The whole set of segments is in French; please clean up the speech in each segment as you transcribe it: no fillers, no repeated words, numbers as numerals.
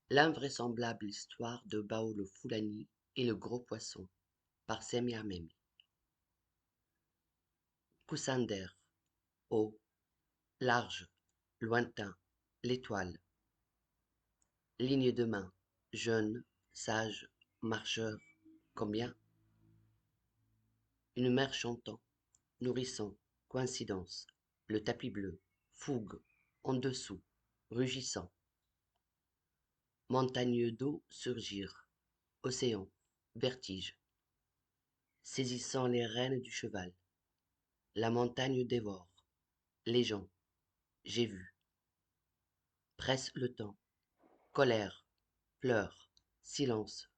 L'invraisemblable histoire de Bao le Foulani et le gros poisson par Semia Memi. Coussin d'air, haut, large, lointain, l'étoile. Ligne de main, jeune, sage, marcheur, combien? Une mère chantant, nourrisson, coïncidence, le tapis bleu, fougue, en dessous, rugissant. Montagne d'eau surgir, océan, vertige. Saisissant les rênes du cheval, la montagne dévore, les gens, j'ai vu. Presse le temps, colère, pleurs, silence.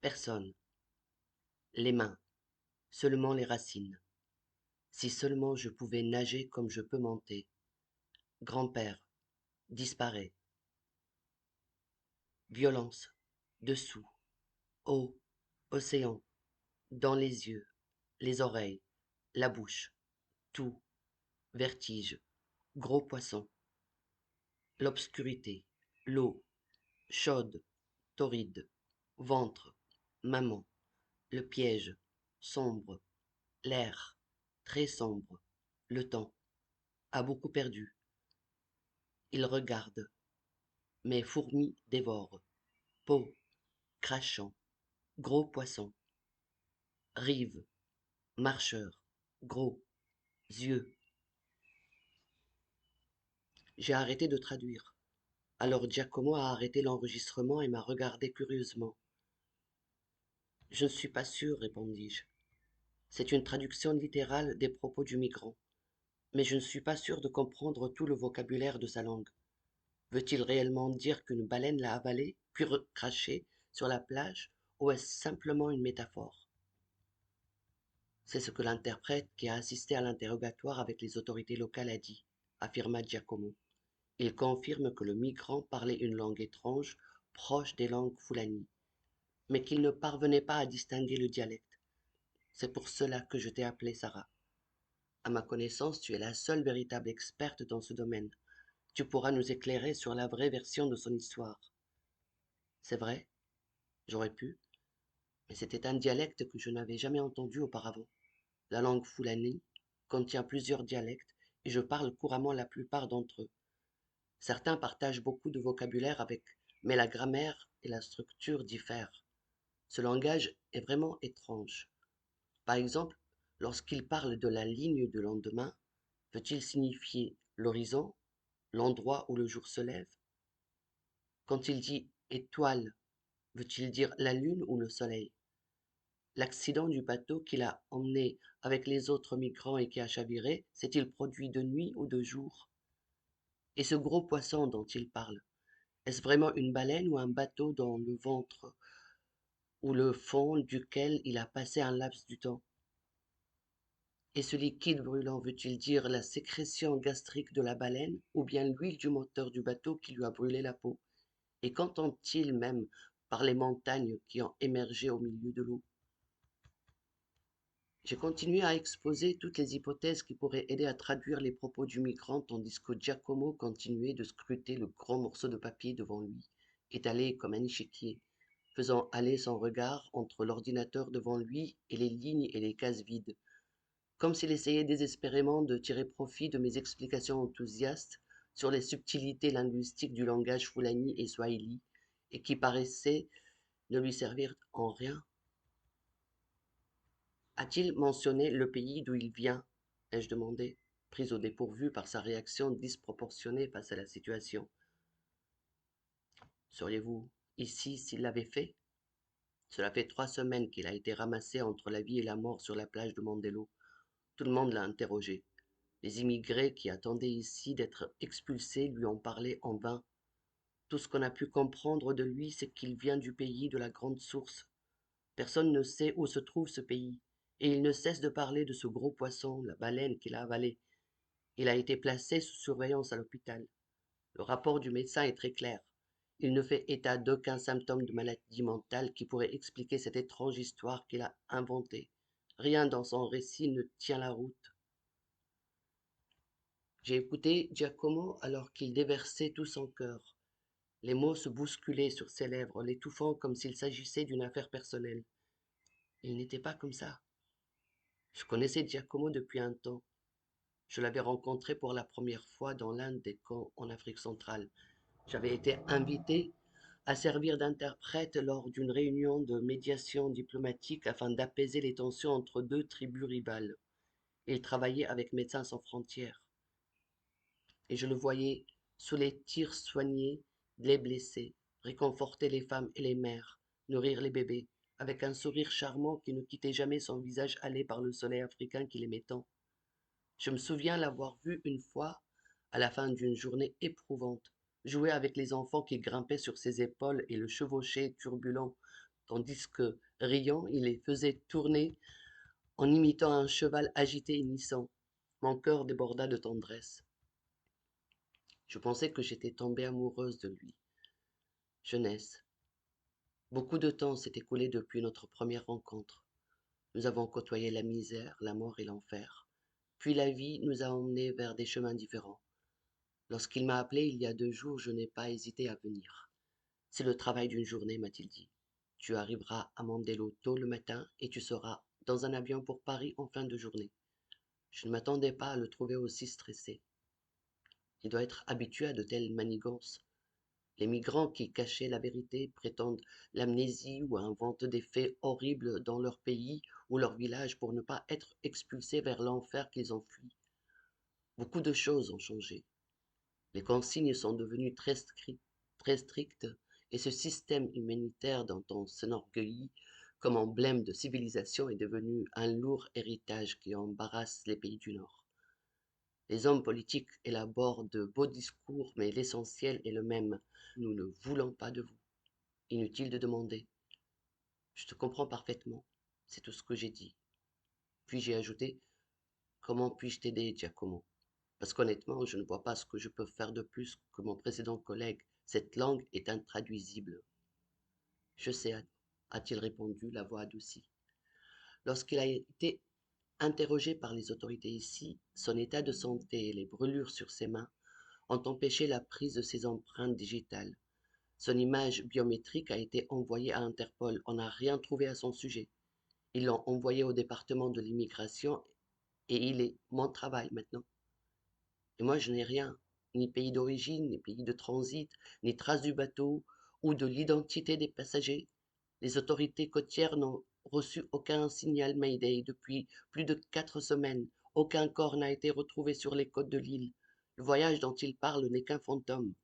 Personne, les mains, seulement les racines. Si seulement je pouvais nager comme je peux monter. Grand-père, disparaît. Violence, dessous, haut, océan, dans les yeux, les oreilles, la bouche, tout, vertige, gros poisson. L'obscurité, l'eau, chaude, torride, ventre, maman, le piège, sombre, l'air, très sombre, le temps, a beaucoup perdu. Il regarde, mais fourmis dévorent, peau, crachant, gros poisson, rive, marcheur, gros, yeux. J'ai arrêté de traduire. Alors Giacomo a arrêté l'enregistrement et m'a regardé curieusement. Je ne suis pas sûr, répondis-je. C'est une traduction littérale des propos du migrant, mais je ne suis pas sûr de comprendre tout le vocabulaire de sa langue. Veut-il réellement dire qu'une baleine l'a avalé, puis recraché sur la plage, ou est-ce simplement une métaphore? C'est ce que l'interprète qui a assisté à l'interrogatoire avec les autorités locales a dit, affirma Giacomo. Il confirme que le migrant parlait une langue étrange, proche des langues foulani, mais qu'il ne parvenait pas à distinguer le dialecte. C'est pour cela que je t'ai appelé Sarah. À ma connaissance, tu es la seule véritable experte dans ce domaine. Tu pourras nous éclairer sur la vraie version de son histoire. C'est vrai, j'aurais pu, mais c'était un dialecte que je n'avais jamais entendu auparavant. La langue foulani contient plusieurs dialectes et je parle couramment la plupart d'entre eux. Certains partagent beaucoup de vocabulaire avec, mais la grammaire et la structure diffèrent. Ce langage est vraiment étrange. Par exemple, lorsqu'il parle de la ligne de lendemain, veut-il signifier l'horizon, l'endroit où le jour se lève? Quand il dit étoile, veut-il dire la lune ou le soleil? L'accident du bateau qu'il a emmené avec les autres migrants et qui a chaviré, s'est-il produit de nuit ou de jour? Et ce gros poisson dont il parle, est-ce vraiment une baleine ou un bateau dans le ventre ou le fond duquel il a passé un laps du temps? Et ce liquide brûlant veut-il dire la sécrétion gastrique de la baleine ou bien l'huile du moteur du bateau qui lui a brûlé la peau? Et qu'entend-il même par les montagnes qui ont émergé au milieu de l'eau? J'ai continué à exposer toutes les hypothèses qui pourraient aider à traduire les propos du migrant tandis que Giacomo continuait de scruter le grand morceau de papier devant lui, étalé comme un échiquier, faisant aller son regard entre l'ordinateur devant lui et les lignes et les cases vides, comme s'il essayait désespérément de tirer profit de mes explications enthousiastes sur les subtilités linguistiques du langage Fulani et Swahili, et qui paraissaient ne lui servir en rien. A-t-il mentionné le pays d'où il vient? Ai-je demandé, prise au dépourvu par sa réaction disproportionnée face à la situation. Seriez-vous ici s'il l'avait fait? Cela fait 3 semaines qu'il a été ramassé entre la vie et la mort sur la plage de Mandelo. Tout le monde l'a interrogé. Les immigrés qui attendaient ici d'être expulsés lui ont parlé en vain. Tout ce qu'on a pu comprendre de lui, c'est qu'il vient du pays de la grande source. Personne ne sait où se trouve ce pays, et il ne cesse de parler de ce gros poisson, la baleine qu'il a avalé. Il a été placé sous surveillance à l'hôpital. Le rapport du médecin est très clair. Il ne fait état d'aucun symptôme de maladie mentale qui pourrait expliquer cette étrange histoire qu'il a inventée. Rien dans son récit ne tient la route. J'ai écouté Giacomo alors qu'il déversait tout son cœur. Les mots se bousculaient sur ses lèvres, l'étouffant comme s'il s'agissait d'une affaire personnelle. Il n'était pas comme ça. Je connaissais Giacomo depuis un temps. Je l'avais rencontré pour la première fois dans l'un des camps en Afrique centrale. J'avais été invité à servir d'interprète lors d'une réunion de médiation diplomatique afin d'apaiser les tensions entre deux tribus rivales. Il travaillait avec Médecins sans frontières, et je le voyais, sous les tirs soigner les blessés, réconforter les femmes et les mères, nourrir les bébés, avec un sourire charmant qui ne quittait jamais son visage hâlé par le soleil africain qu'il aimait tant. Je me souviens l'avoir vu une fois, à la fin d'une journée éprouvante, jouer avec les enfants qui grimpaient sur ses épaules et le chevauchaient turbulent, tandis que, riant, il les faisait tourner en imitant un cheval agité et hennissant. Mon cœur déborda de tendresse. Je pensais que j'étais tombée amoureuse de lui. Jeunesse. Beaucoup de temps s'est écoulé depuis notre première rencontre. Nous avons côtoyé la misère, la mort et l'enfer. Puis la vie nous a emmenés vers des chemins différents. Lorsqu'il m'a appelé il y a 2 jours, je n'ai pas hésité à venir. C'est le travail d'une journée, m'a-t-il dit. Tu arriveras à Mandelo tôt le matin et tu seras dans un avion pour Paris en fin de journée. Je ne m'attendais pas à le trouver aussi stressé. Il doit être habitué à de telles manigances. Les migrants qui cachaient la vérité prétendent l'amnésie ou inventent des faits horribles dans leur pays ou leur village pour ne pas être expulsés vers l'enfer qu'ils ont fui. Beaucoup de choses ont changé. Les consignes sont devenues très strictes et ce système humanitaire dont on s'enorgueillit comme emblème de civilisation est devenu un lourd héritage qui embarrasse les pays du Nord. Les hommes politiques élaborent de beaux discours, mais l'essentiel est le même. Nous ne voulons pas de vous. Inutile de demander. Je te comprends parfaitement. C'est tout ce que j'ai dit. Puis j'ai ajouté, comment puis-je t'aider, Giacomo? Parce qu'honnêtement, je ne vois pas ce que je peux faire de plus que mon précédent collègue. Cette langue est intraduisible. Je sais, a-t-il répondu, la voix adoucie. Lorsqu'il a été interrogé par les autorités ici, son état de santé et les brûlures sur ses mains ont empêché la prise de ses empreintes digitales. Son image biométrique a été envoyée à Interpol. On n'a rien trouvé à son sujet. Ils l'ont envoyé au département de l'immigration et il est mon travail maintenant. Et moi, je n'ai rien, ni pays d'origine, ni pays de transit, ni trace du bateau ou de l'identité des passagers. Les autorités côtières n'ont reçu aucun signal Mayday depuis plus de 4 semaines. Aucun corps n'a été retrouvé sur les côtes de l'île. Le voyage dont il parle n'est qu'un fantôme.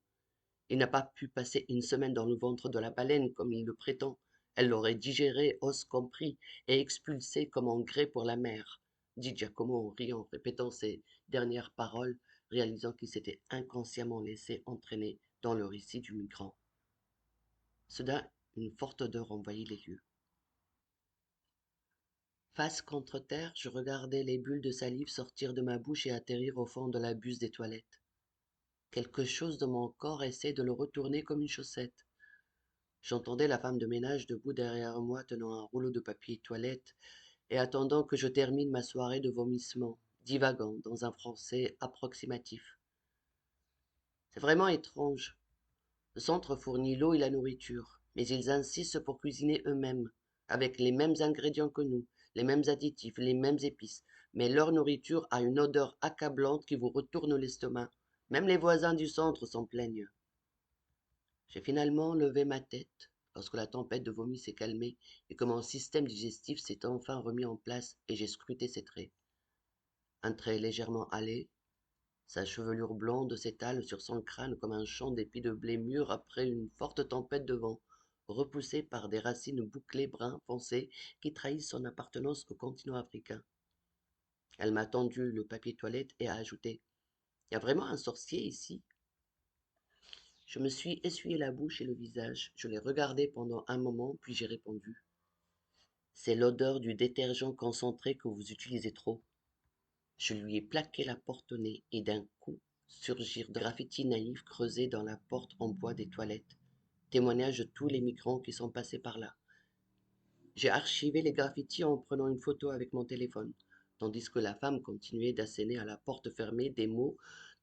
Il n'a pas pu passer une semaine dans le ventre de la baleine comme il le prétend. Elle l'aurait digéré, os compris, et expulsé comme engrais pour la mer, dit Giacomo en riant, répétant ces dernières paroles, réalisant qu'il s'était inconsciemment laissé entraîner dans le récit du migrant. Soudain, une forte odeur envahit les lieux. Face contre terre, je regardais les bulles de salive sortir de ma bouche et atterrir au fond de la buse des toilettes. Quelque chose de mon corps essaie de le retourner comme une chaussette. J'entendais la femme de ménage debout derrière moi tenant un rouleau de papier toilette et attendant que je termine ma soirée de vomissement, divagant dans un français approximatif. C'est vraiment étrange. Le centre fournit l'eau et la nourriture, mais ils insistent pour cuisiner eux-mêmes, avec les mêmes ingrédients que nous, les mêmes additifs, les mêmes épices, mais leur nourriture a une odeur accablante qui vous retourne l'estomac. Même les voisins du centre s'en plaignent. J'ai finalement levé ma tête lorsque la tempête de vomi s'est calmée et que mon système digestif s'est enfin remis en place et j'ai scruté ses traits. Un trait légèrement hâlé, sa chevelure blonde s'étale sur son crâne comme un champ d'épis de blé mûr après une forte tempête de vent, repoussé par des racines bouclées brun foncé qui trahissent son appartenance au continent africain. Elle m'a tendu le papier toilette et a ajouté: « Il y a vraiment un sorcier ici ?» Je me suis essuyé la bouche et le visage, je l'ai regardé pendant un moment, puis j'ai répondu: c'est l'odeur du détergent concentré que vous utilisez trop. Je lui ai plaqué la porte au nez et d'un coup surgirent de graffitis naïfs creusés dans la porte en bois des toilettes, témoignage de tous les migrants qui sont passés par là. J'ai archivé les graffitis en prenant une photo avec mon téléphone, tandis que la femme continuait d'asséner à la porte fermée des mots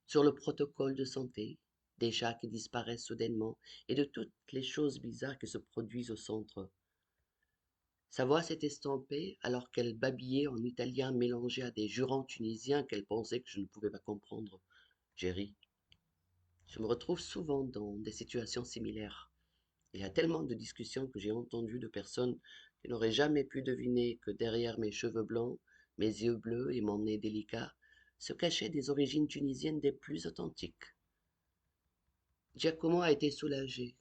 sur le protocole de santé. des chats qui disparaissent soudainement et de toutes les choses bizarres qui se produisent au centre. Sa voix s'est estompée alors qu'elle babillait en italien mélangé à des jurons tunisiens qu'elle pensait que je ne pouvais pas comprendre. J'ai ri. Je me retrouve souvent dans des situations similaires. Il y a tellement de discussions que j'ai entendues de personnes qui n'auraient jamais pu deviner que derrière mes cheveux blancs, mes yeux bleus et mon nez délicat se cachaient des origines tunisiennes des plus authentiques. Giacomo a été soulagé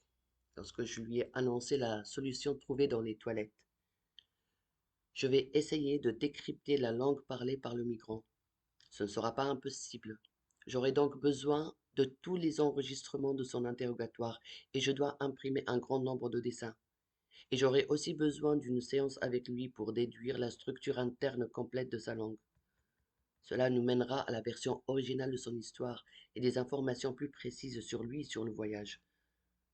lorsque je lui ai annoncé la solution trouvée dans les toilettes. Je vais essayer de décrypter la langue parlée par le migrant. Ce ne sera pas impossible. J'aurai donc besoin de tous les enregistrements de son interrogatoire et je dois imprimer un grand nombre de dessins. Et j'aurai aussi besoin d'une séance avec lui pour déduire la structure interne complète de sa langue. Cela nous mènera à la version originale de son histoire et des informations plus précises sur lui et sur le voyage.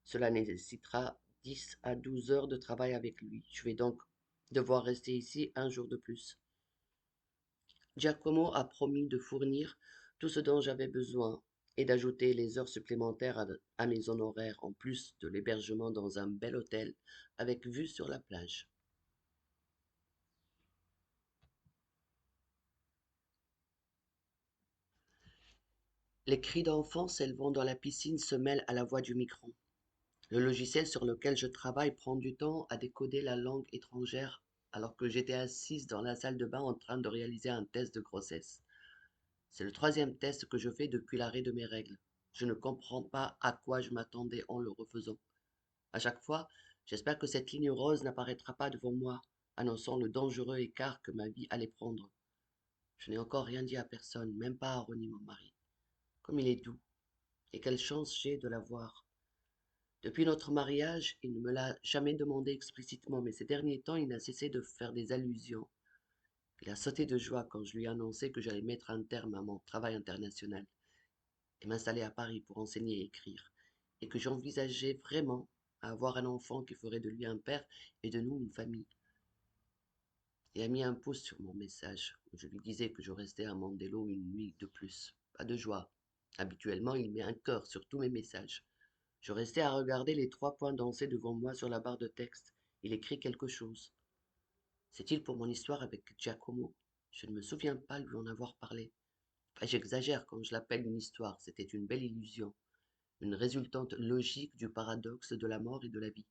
Cela nécessitera 10 à 12 heures de travail avec lui. Je vais donc devoir rester ici un jour de plus. Giacomo a promis de fournir tout ce dont j'avais besoin et d'ajouter les heures supplémentaires à mes honoraires en plus de l'hébergement dans un bel hôtel avec vue sur la plage. Les cris d'enfants s'élevant dans la piscine se mêlent à la voix du micro. Le logiciel sur lequel je travaille prend du temps à décoder la langue étrangère alors que j'étais assise dans la salle de bain en train de réaliser un test de grossesse. C'est le troisième test que je fais depuis l'arrêt de mes règles. Je ne comprends pas à quoi je m'attendais en le refaisant. À chaque fois, j'espère que cette ligne rose n'apparaîtra pas devant moi, annonçant le dangereux écart que ma vie allait prendre. Je n'ai encore rien dit à personne, même pas à Ronnie, mon mari. Comme il est doux, et quelle chance j'ai de l'avoir. Depuis notre mariage, il ne me l'a jamais demandé explicitement, mais ces derniers temps, il n'a cessé de faire des allusions. Il a sauté de joie quand je lui ai annoncé que j'allais mettre un terme à mon travail international et m'installer à Paris pour enseigner et écrire, et que j'envisageais vraiment à avoir un enfant qui ferait de lui un père et de nous une famille. Il a mis un pouce sur mon message, où je lui disais que je restais à Mandelo une nuit de plus. Pas de joie. Habituellement, il met un cœur sur tous mes messages. Je restais à regarder les 3 points dansés devant moi sur la barre de texte. Il écrit quelque chose. C'est-il pour mon histoire avec Giacomo? Je ne me souviens pas lui en avoir parlé. Enfin, j'exagère quand je l'appelle une histoire. C'était une belle illusion, une résultante logique du paradoxe de la mort et de la vie.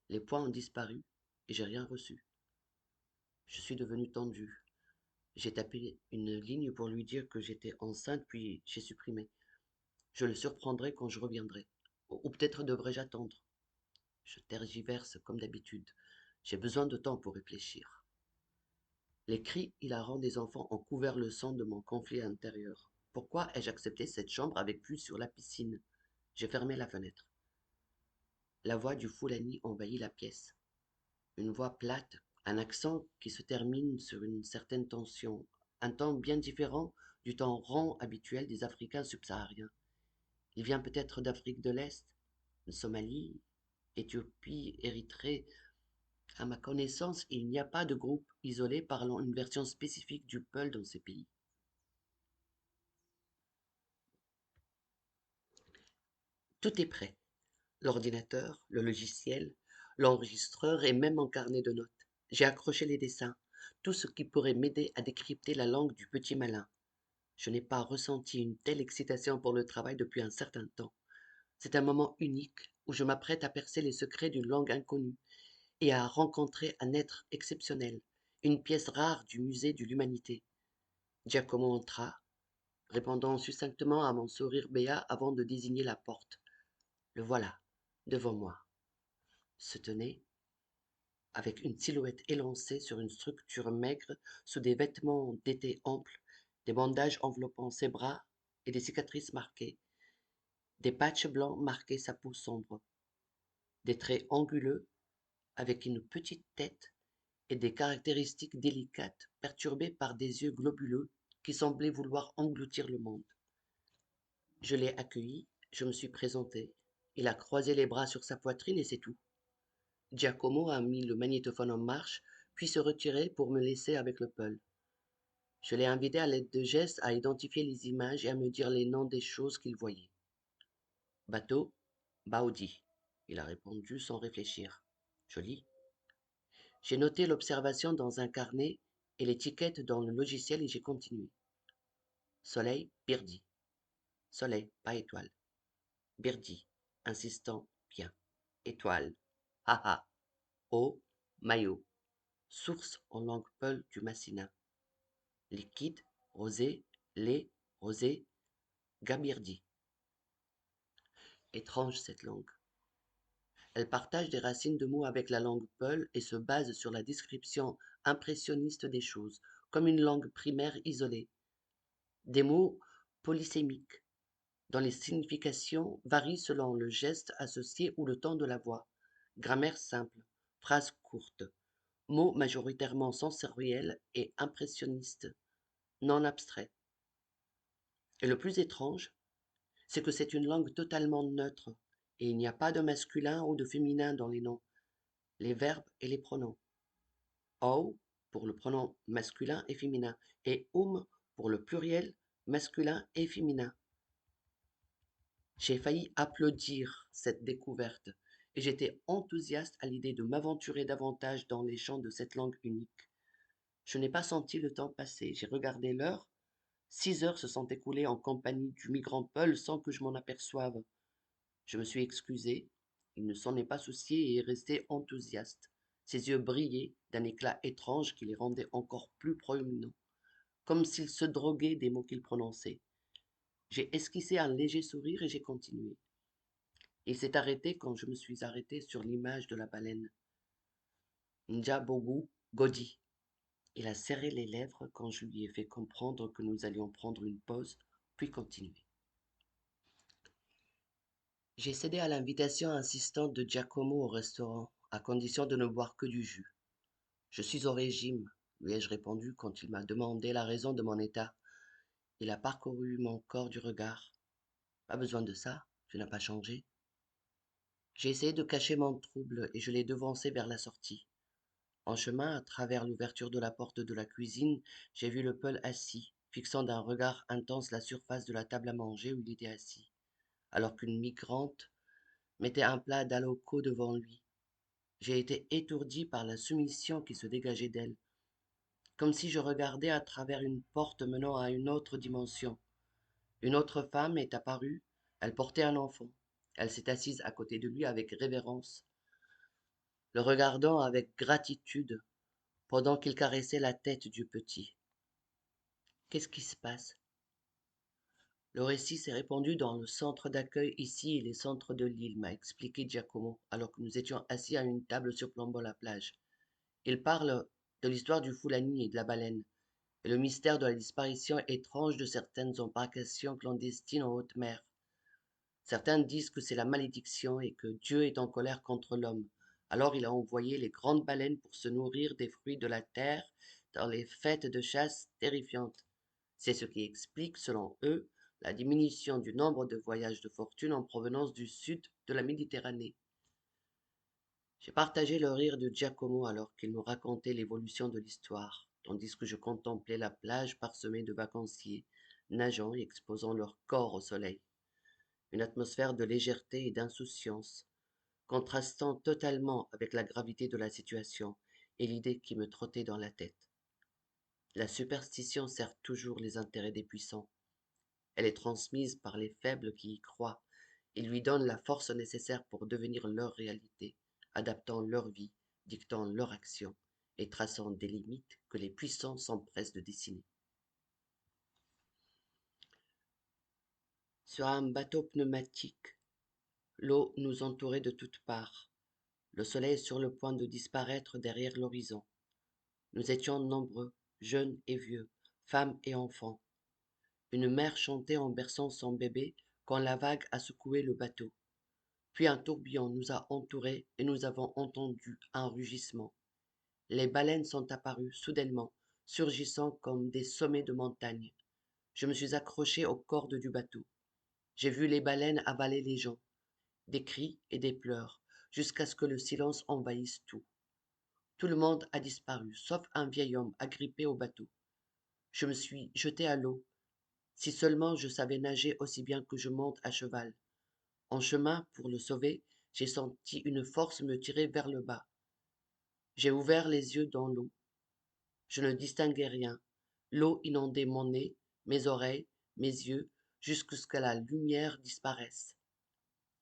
Les points ont disparu et j'ai rien reçu. Je suis devenu tendu. J'ai tapé une ligne pour lui dire que j'étais enceinte, puis j'ai supprimé. Je le surprendrai quand je reviendrai. Ou peut-être devrais-je attendre. Je tergiverse comme d'habitude. J'ai besoin de temps pour réfléchir. Les cris hilarants des enfants ont couvert le son de mon conflit intérieur. Pourquoi ai-je accepté cette chambre avec vue sur la piscine? J'ai fermé la fenêtre. La voix du Foulani envahit la pièce. Une voix plate, un accent qui se termine sur une certaine tension, un temps bien différent du temps rond habituel des Africains subsahariens. Il vient peut-être d'Afrique de l'Est, de Somalie, Éthiopie, Érythrée. À ma connaissance, il n'y a pas de groupe isolé parlant une version spécifique du Peul dans ces pays. Tout est prêt. L'ordinateur, le logiciel, l'enregistreur et même mon carnet de notes. J'ai accroché les dessins, tout ce qui pourrait m'aider à décrypter la langue du petit malin. Je n'ai pas ressenti une telle excitation pour le travail depuis un certain temps. C'est un moment unique où je m'apprête à percer les secrets d'une langue inconnue et à rencontrer un être exceptionnel, une pièce rare du musée de l'humanité. Giacomo entra, répondant succinctement à mon sourire béat avant de désigner la porte. Le voilà, devant moi. Se tenait, avec une silhouette élancée sur une structure maigre, sous des vêtements d'été amples, des bandages enveloppant ses bras et des cicatrices marquées. Des patchs blancs marquaient sa peau sombre, des traits anguleux avec une petite tête et des caractéristiques délicates perturbées par des yeux globuleux qui semblaient vouloir engloutir le monde. Je l'ai accueilli, je me suis présenté. Il a croisé les bras sur sa poitrine et c'est tout. Giacomo a mis le magnétophone en marche, puis se retirait pour me laisser avec le Peul. Je l'ai invité à l'aide de gestes à identifier les images et à me dire les noms des choses qu'il voyait. Bateau, Baudi. Il a répondu sans réfléchir. Joli. J'ai noté l'observation dans un carnet et l'étiquette dans le logiciel et j'ai continué. Soleil, Birdi. Soleil, pas étoile. Birdi, insistant, bien. Étoile. Haha. Eau, maillot. Source en langue peul du Massina. Liquide, rosé, lait, rosé, Gabirdi. Étrange cette langue. Elle partage des racines de mots avec la langue peul et se base sur la description impressionniste des choses, comme une langue primaire isolée. Des mots polysémiques, dont les significations varient selon le geste associé ou le ton de la voix. Grammaire simple, phrases courtes, mots majoritairement sensoriels et impressionnistes, non abstraits. Et le plus étrange, c'est que c'est une langue totalement neutre, et il n'y a pas de masculin ou de féminin dans les noms, les verbes et les pronoms. Au pour le pronom masculin et féminin, et pour le pluriel masculin et féminin. J'ai failli applaudir cette découverte, et j'étais enthousiaste à l'idée de m'aventurer davantage dans les champs de cette langue unique. Je n'ai pas senti le temps passer, j'ai regardé l'heure. 6 heures se sont écoulées en compagnie du migrant Paul sans que je m'en aperçoive. Je me suis excusé, il ne s'en est pas soucié et est resté enthousiaste. Ses yeux brillaient d'un éclat étrange qui les rendait encore plus proéminents, comme s'il se droguait des mots qu'il prononçait. J'ai esquissé un léger sourire et j'ai continué. Il s'est arrêté quand je me suis arrêté sur l'image de la baleine. Njabogu Godi. Il a serré les lèvres quand je lui ai fait comprendre que nous allions prendre une pause, puis continuer. J'ai cédé à l'invitation insistante de Giacomo au restaurant, à condition de ne boire que du jus. Je suis au régime, lui ai-je répondu quand il m'a demandé la raison de mon état. Il a parcouru mon corps du regard. Pas besoin de ça, tu n'as pas changé. J'ai essayé de cacher mon trouble et je l'ai devancé vers la sortie. En chemin, à travers l'ouverture de la porte de la cuisine, j'ai vu le Peul assis, fixant d'un regard intense la surface de la table à manger où il était assis, alors qu'une migrante mettait un plat d'aloco devant lui. J'ai été étourdi par la soumission qui se dégageait d'elle, comme si je regardais à travers une porte menant à une autre dimension. Une autre femme est apparue, elle portait un enfant. Elle s'est assise à côté de lui avec révérence, le regardant avec gratitude pendant qu'il caressait la tête du petit. Qu'est-ce qui se passe? Le récit s'est répandu dans le centre d'accueil ici et les centres de l'île, m'a expliqué Giacomo, alors que nous étions assis à une table surplombant la plage. Il parle de l'histoire du Foulani et de la baleine, et le mystère de la disparition étrange de certaines embarcations clandestines en haute mer. Certains disent que c'est la malédiction et que Dieu est en colère contre l'homme. Alors il a envoyé les grandes baleines pour se nourrir des fruits de la terre dans les fêtes de chasse terrifiantes. C'est ce qui explique, selon eux, la diminution du nombre de voyages de fortune en provenance du sud de la Méditerranée. J'ai partagé le rire de Giacomo alors qu'il nous racontait l'évolution de l'histoire, tandis que je contemplais la plage parsemée de vacanciers, nageant et exposant leur corps au soleil. Une atmosphère de légèreté et d'insouciance, contrastant totalement avec la gravité de la situation et l'idée qui me trottait dans la tête. La superstition sert toujours les intérêts des puissants. Elle est transmise par les faibles qui y croient et lui donne la force nécessaire pour devenir leur réalité, adaptant leur vie, dictant leur action et traçant des limites que les puissants s'empressent de dessiner. Sur un bateau pneumatique, l'eau nous entourait de toutes parts. Le soleil est sur le point de disparaître derrière l'horizon. Nous étions nombreux, jeunes et vieux, femmes et enfants. Une mère chantait en berçant son bébé quand la vague a secoué le bateau. Puis un tourbillon nous a entourés et nous avons entendu un rugissement. Les baleines sont apparues soudainement, surgissant comme des sommets de montagnes. Je me suis accroché aux cordes du bateau. J'ai vu les baleines avaler les gens, des cris et des pleurs, jusqu'à ce que le silence envahisse tout. Tout le monde a disparu, sauf un vieil homme agrippé au bateau. Je me suis jeté à l'eau. Si seulement je savais nager aussi bien que je monte à cheval. En chemin pour le sauver, j'ai senti une force me tirer vers le bas. J'ai ouvert les yeux dans l'eau. Je ne distinguais rien. L'eau inondait mon nez, mes oreilles, mes yeux, jusqu'à ce que la lumière disparaisse.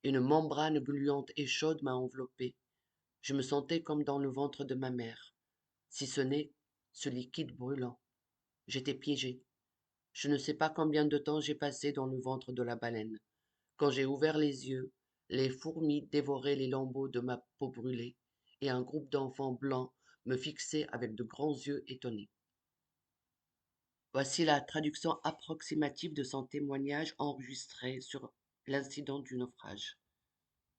Une membrane gluante et chaude m'a enveloppé. Je me sentais comme dans le ventre de ma mère, si ce n'est ce liquide brûlant. J'étais piégé. Je ne sais pas combien de temps j'ai passé dans le ventre de la baleine. Quand j'ai ouvert les yeux, les fourmis dévoraient les lambeaux de ma peau brûlée, et un groupe d'enfants blancs me fixait avec de grands yeux étonnés. Voici la traduction approximative de son témoignage enregistré sur l'incident du naufrage.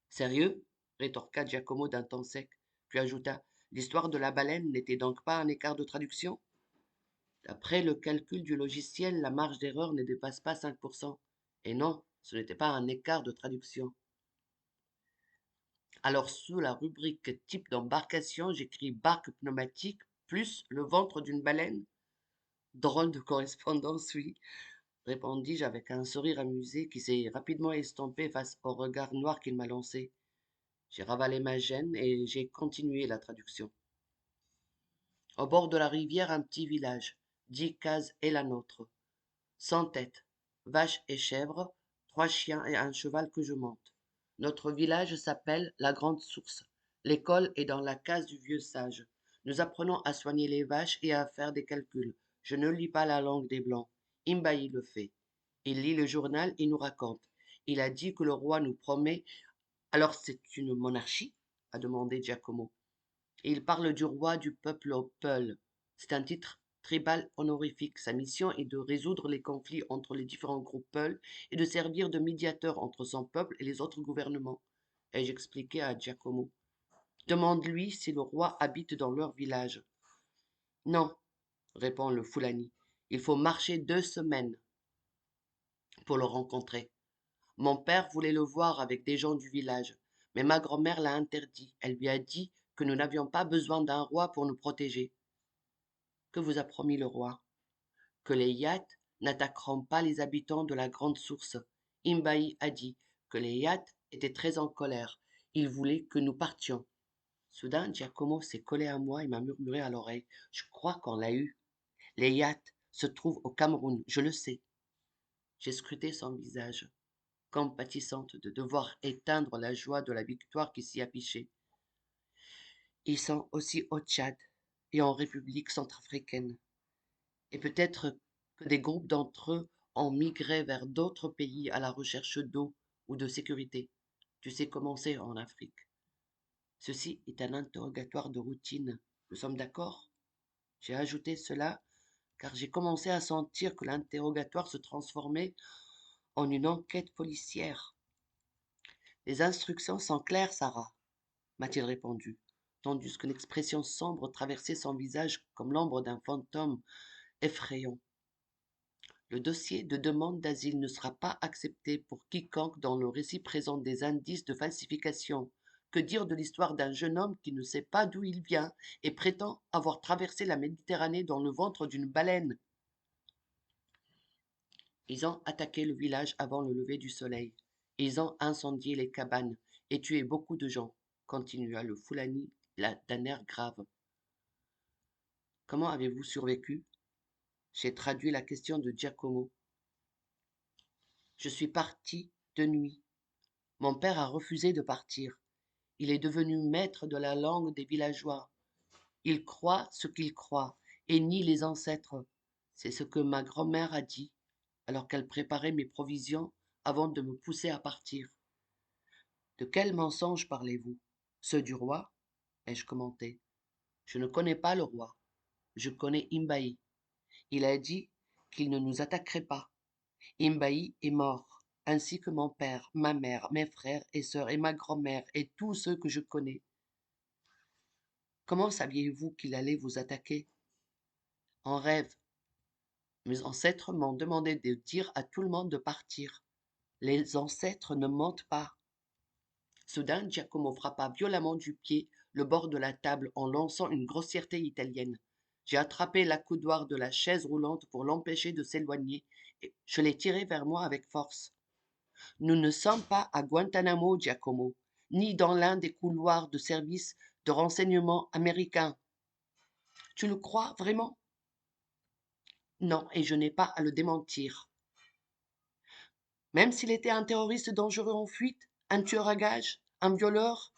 Sérieux? Rétorqua Giacomo d'un ton sec, puis ajouta: L'histoire de la baleine n'était donc pas un écart de traduction? D'après le calcul du logiciel, la marge d'erreur ne dépasse pas 5%. Et non, ce n'était pas un écart de traduction. Alors, sous la rubrique type d'embarcation, j'écris barque pneumatique plus le ventre d'une baleine? Drôle de correspondance, oui, répondis-je avec un sourire amusé qui s'est rapidement estompé face au regard noir qu'il m'a lancé. J'ai ravalé ma gêne et j'ai continué la traduction. Au bord de la rivière, un petit village. 10 cases et la nôtre. 100 têtes, vaches et chèvres, 3 chiens et un cheval que je monte. Notre village s'appelle la Grande Source. L'école est dans la case du vieux sage. Nous apprenons à soigner les vaches et à faire des calculs. Je ne lis pas la langue des Blancs. Imbaï le fait. Il lit le journal et nous raconte. Il a dit que le roi nous promet. Alors c'est une monarchie? A demandé Giacomo. Et il parle du roi du peuple au Peul. C'est un titre tribal honorifique. Sa mission est de résoudre les conflits entre les différents groupes Peul et de servir de médiateur entre son peuple et les autres gouvernements. Ai-je expliqué à Giacomo. Demande-lui si le roi habite dans leur village. Non, répond le Fulani. Il faut marcher 2 semaines pour le rencontrer. Mon père voulait le voir avec des gens du village, mais ma grand-mère l'a interdit. Elle lui a dit que nous n'avions pas besoin d'un roi pour nous protéger. Que vous a promis le roi? Que les yachts n'attaqueront pas les habitants de la Grande Source. Imbaï a dit que les yachts étaient très en colère. Ils voulaient que nous partions. Soudain, Giacomo s'est collé à moi et m'a murmuré à l'oreille. Je crois qu'on l'a eu. Les yachts se trouvent au Cameroun, je le sais. J'ai scruté son visage, compatissante de devoir éteindre la joie de la victoire qui s'y affichait. Ils sont aussi au Tchad et en République centrafricaine. Et peut-être que des groupes d'entre eux ont migré vers d'autres pays à la recherche d'eau ou de sécurité. Tu sais comment c'est en Afrique. Ceci est un interrogatoire de routine. Nous sommes d'accord? J'ai ajouté cela car j'ai commencé à sentir que l'interrogatoire se transformait en une enquête policière. Les instructions sont claires, Sarah, m'a-t-il répondu, tandis qu'une expression sombre traversait son visage comme l'ombre d'un fantôme effrayant. Le dossier de demande d'asile ne sera pas accepté pour quiconque dont le récit présente des indices de falsification. Que dire de l'histoire d'un jeune homme qui ne sait pas d'où il vient et prétend avoir traversé la Méditerranée dans le ventre d'une baleine? Ils ont attaqué le village avant le lever du soleil. Ils ont incendié les cabanes et tué beaucoup de gens, continua le Fulani d'un air grave. Comment avez-vous survécu? J'ai traduit la question de Giacomo. Je suis parti de nuit. Mon père a refusé de partir. Il est devenu maître de la langue des villageois. Il croit ce qu'il croit et nie les ancêtres. C'est ce que ma grand-mère a dit alors qu'elle préparait mes provisions avant de me pousser à partir. De quels mensonges parlez-vous? Ceux du roi? Ai-je commenté. Je ne connais pas le roi. Je connais Imbaï. Il a dit qu'il ne nous attaquerait pas. Imbaï est mort, ainsi que mon père, ma mère, mes frères et sœurs et ma grand-mère et tous ceux que je connais. Comment saviez-vous qu'il allait vous attaquer? En rêve. Mes ancêtres m'ont demandé de dire à tout le monde de partir. Les ancêtres ne mentent pas. Soudain, Giacomo frappa violemment du pied le bord de la table en lançant une grossièreté italienne. J'ai attrapé l'accoudoir de la chaise roulante pour l'empêcher de s'éloigner et je l'ai tiré vers moi avec force. Nous ne sommes pas à Guantanamo, Giacomo, ni dans l'un des couloirs de service de renseignement américains. Tu le crois vraiment? Non, et je n'ai pas à le démentir. Même s'il était un terroriste dangereux en fuite, un tueur à gages, un violeur,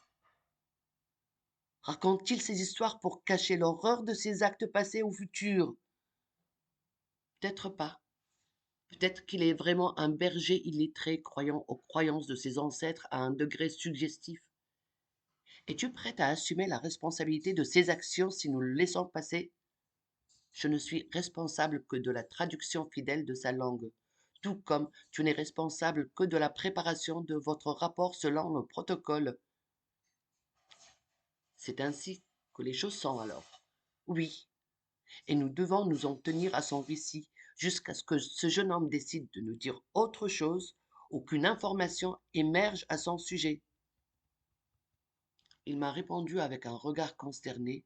raconte-t-il ces histoires pour cacher l'horreur de ses actes passés ou futurs? Peut-être pas. Peut-être qu'il est vraiment un berger illettré croyant aux croyances de ses ancêtres à un degré suggestif. Es-tu prête à assumer la responsabilité de ses actions si nous le laissons passer? Je ne suis responsable que de la traduction fidèle de sa langue, tout comme tu n'es responsable que de la préparation de votre rapport selon le protocole. C'est ainsi que les choses sont alors. Oui, et nous devons nous en tenir à son récit jusqu'à ce que ce jeune homme décide de nous dire autre chose ou qu'une information émerge à son sujet. Il m'a répondu avec un regard consterné,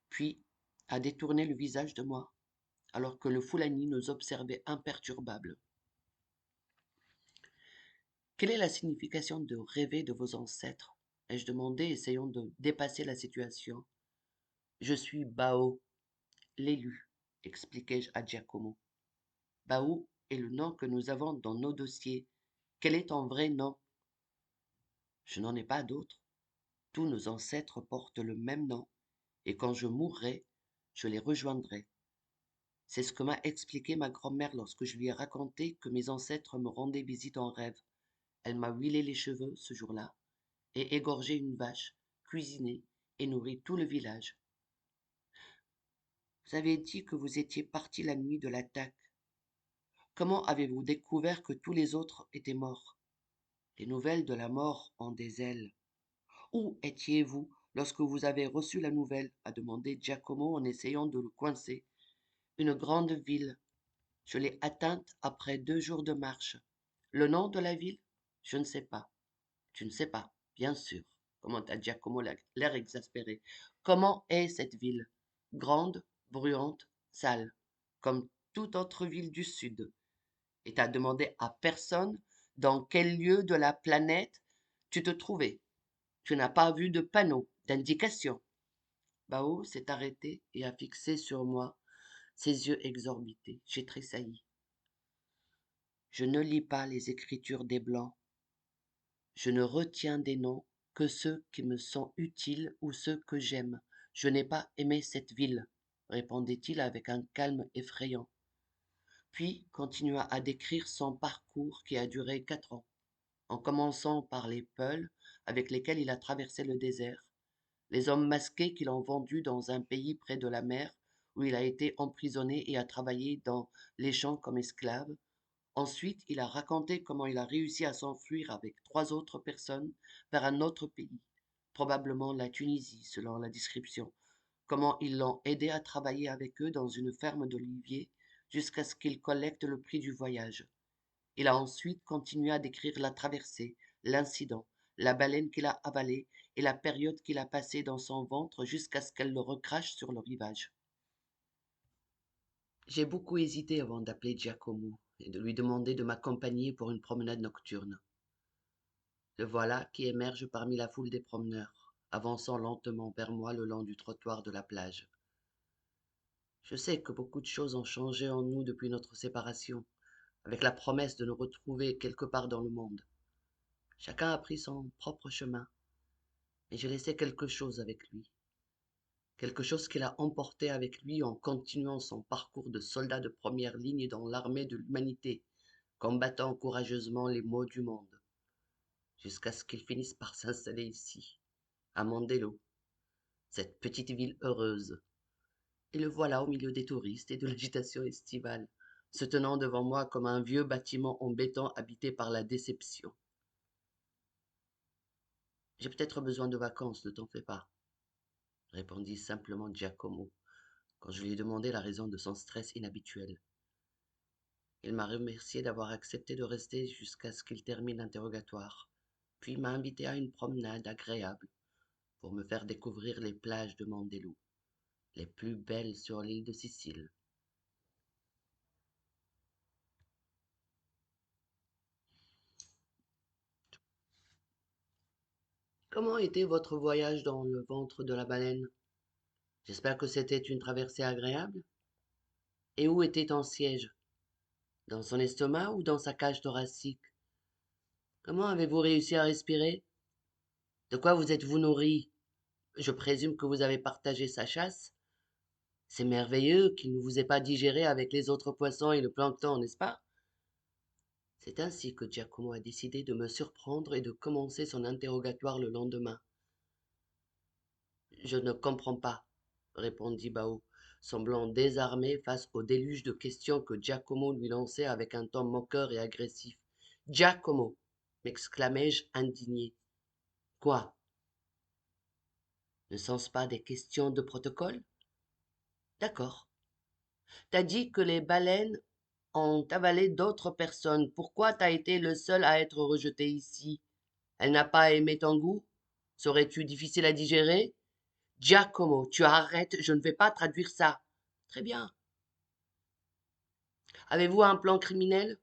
puis a détourné le visage de moi, alors que le Foulani nous observait imperturbable. Quelle est la signification de rêver de vos ancêtres? Ai-je demandé, essayant de dépasser la situation. Je suis Bao, l'élu, expliquai-je à Giacomo. Bao est le nom que nous avons dans nos dossiers. Quel est ton vrai nom? Je n'en ai pas d'autre. Tous nos ancêtres portent le même nom, et quand je mourrai, je les rejoindrai. C'est ce que m'a expliqué ma grand-mère lorsque je lui ai raconté que mes ancêtres me rendaient visite en rêve. Elle m'a huilé les cheveux ce jour-là, et égorgé une vache, cuisiné et nourri tout le village. Vous avez dit que vous étiez parti la nuit de l'attaque. Comment avez-vous découvert que tous les autres étaient morts? Les nouvelles de la mort ont des ailes. Où étiez-vous lorsque vous avez reçu la nouvelle? A demandé Giacomo en essayant de le coincer. Une grande ville. Je l'ai atteinte après 2 jours de marche. Le nom de la ville? Je ne sais pas. Tu ne sais pas, bien sûr, commenta Giacomo l'air exaspéré. Comment est cette ville? Grande, bruyante, sale, comme toute autre ville du Sud. Et t'as demandé à personne dans quel lieu de la planète tu te trouvais. Tu n'as pas vu de panneau, d'indication. Bao s'est arrêté et a fixé sur moi ses yeux exorbités. J'ai tressailli. Je ne lis pas les écritures des Blancs. Je ne retiens des noms que ceux qui me sont utiles ou ceux que j'aime. Je n'ai pas aimé cette ville, répondait-il avec un calme effrayant. Puis continua à décrire son parcours qui a duré 4 ans, en commençant par les Peuls avec lesquels il a traversé le désert, les hommes masqués qui l'ont vendu dans un pays près de la mer où il a été emprisonné et a travaillé dans les champs comme esclave. Ensuite, il a raconté comment il a réussi à s'enfuir avec 3 autres personnes vers un autre pays, probablement la Tunisie, selon la description, comment ils l'ont aidé à travailler avec eux dans une ferme d'oliviers jusqu'à ce qu'il collecte le prix du voyage. Il a ensuite continué à décrire la traversée, l'incident, la baleine qu'il a avalée et la période qu'il a passée dans son ventre jusqu'à ce qu'elle le recrache sur le rivage. J'ai beaucoup hésité avant d'appeler Giacomo et de lui demander de m'accompagner pour une promenade nocturne. Le voilà qui émerge parmi la foule des promeneurs, avançant lentement vers moi le long du trottoir de la plage. Je sais que beaucoup de choses ont changé en nous depuis notre séparation, avec la promesse de nous retrouver quelque part dans le monde. Chacun a pris son propre chemin, mais j'ai laissé quelque chose avec lui, quelque chose qu'il a emporté avec lui en continuant son parcours de soldat de première ligne dans l'armée de l'humanité, combattant courageusement les maux du monde, jusqu'à ce qu'il finisse par s'installer ici, à Mandelo, cette petite ville heureuse. Et le voilà au milieu des touristes et de l'agitation estivale, se tenant devant moi comme un vieux bâtiment en béton habité par la déception. J'ai peut-être besoin de vacances, ne t'en fais pas, répondit simplement Giacomo, quand je lui ai demandé la raison de son stress inhabituel. Il m'a remercié d'avoir accepté de rester jusqu'à ce qu'il termine l'interrogatoire, puis m'a invité à une promenade agréable pour me faire découvrir les plages de Mandelo, les plus belles sur l'île de Sicile. Comment était votre voyage dans le ventre de la baleine? J'espère que c'était une traversée agréable. Et où était ton siège? Dans son estomac ou dans sa cage thoracique? Comment avez-vous réussi à respirer? De quoi vous êtes-vous nourri? Je présume que vous avez partagé sa chasse. C'est merveilleux qu'il ne vous ait pas digéré avec les autres poissons et le plancton, n'est-ce pas? C'est ainsi que Giacomo a décidé de me surprendre et de commencer son interrogatoire le lendemain. Je ne comprends pas, répondit Bao, semblant désarmé face au déluge de questions que Giacomo lui lançait avec un ton moqueur et agressif. Giacomo, m'exclamai-je indigné. Quoi? Ne sont-ce pas des questions de protocole? D'accord. T'as dit que les baleines ont avalé d'autres personnes. Pourquoi t'as été le seul à être rejeté ici? Elle n'a pas aimé ton goût? Serais-tu difficile à digérer? Giacomo, tu arrêtes, je ne vais pas traduire ça. Très bien. Avez-vous un plan criminel?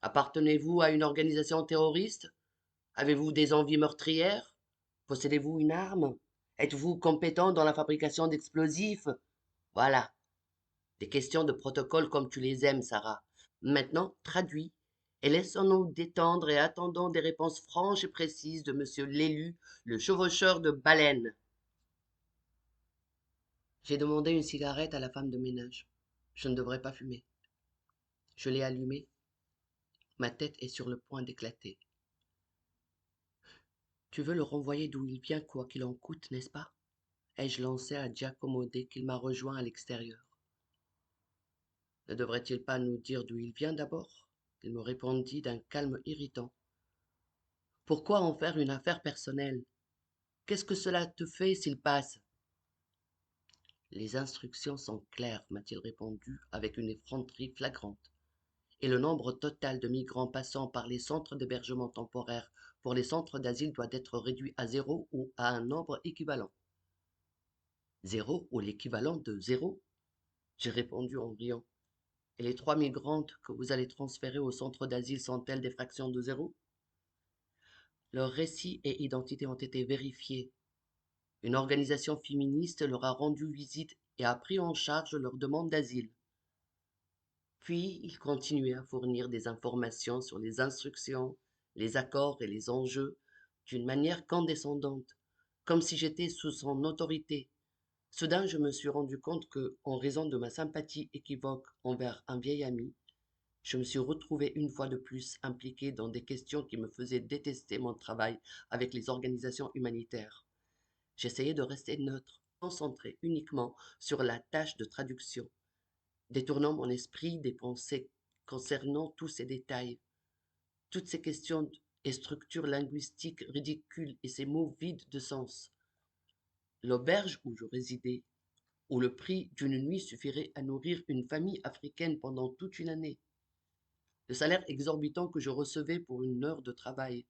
Appartenez-vous à une organisation terroriste? Avez-vous des envies meurtrières? Possédez-vous une arme? Êtes-vous compétent dans la fabrication d'explosifs? Voilà, des questions de protocole comme tu les aimes, Sarah. Maintenant, traduis, et laissons-nous détendre et attendons des réponses franches et précises de monsieur l'élu, le chevaucheur de baleines. J'ai demandé une cigarette à la femme de ménage. Je ne devrais pas fumer. Je l'ai allumée. Ma tête est sur le point d'éclater. Tu veux le renvoyer d'où il vient, quoi qu'il en coûte, n'est-ce pas? Ai-je lancé à Giacomo dès qu'il m'a rejoint à l'extérieur. Ne devrait-il pas nous dire d'où il vient d'abord? Il me répondit d'un calme irritant. Pourquoi en faire une affaire personnelle? Qu'est-ce que cela te fait s'il passe? Les instructions sont claires, m'a-t-il répondu avec une effronterie flagrante. Et le nombre total de migrants passant par les centres d'hébergement temporaire pour les centres d'asile doit être réduit à zéro ou à un nombre équivalent. Zéro ou l'équivalent de zéro? J'ai répondu en riant. Et les 3 migrantes que vous allez transférer au centre d'asile sont-elles des fractions de zéro? Leurs récits et identités ont été vérifiés. Une organisation féministe leur a rendu visite et a pris en charge leur demande d'asile. Puis il continuait à fournir des informations sur les instructions, les accords et les enjeux d'une manière condescendante, comme si j'étais sous son autorité. Soudain, je me suis rendu compte que, en raison de ma sympathie équivoque envers un vieil ami, je me suis retrouvé une fois de plus impliqué dans des questions qui me faisaient détester mon travail avec les organisations humanitaires. J'essayais de rester neutre, concentré uniquement sur la tâche de traduction, détournant mon esprit des pensées concernant tous ces détails, toutes ces questions et structures linguistiques ridicules et ces mots vides de sens. L'auberge où je résidais, où le prix d'une nuit suffirait à nourrir une famille africaine pendant toute une année, le salaire exorbitant que je recevais pour une heure de travail,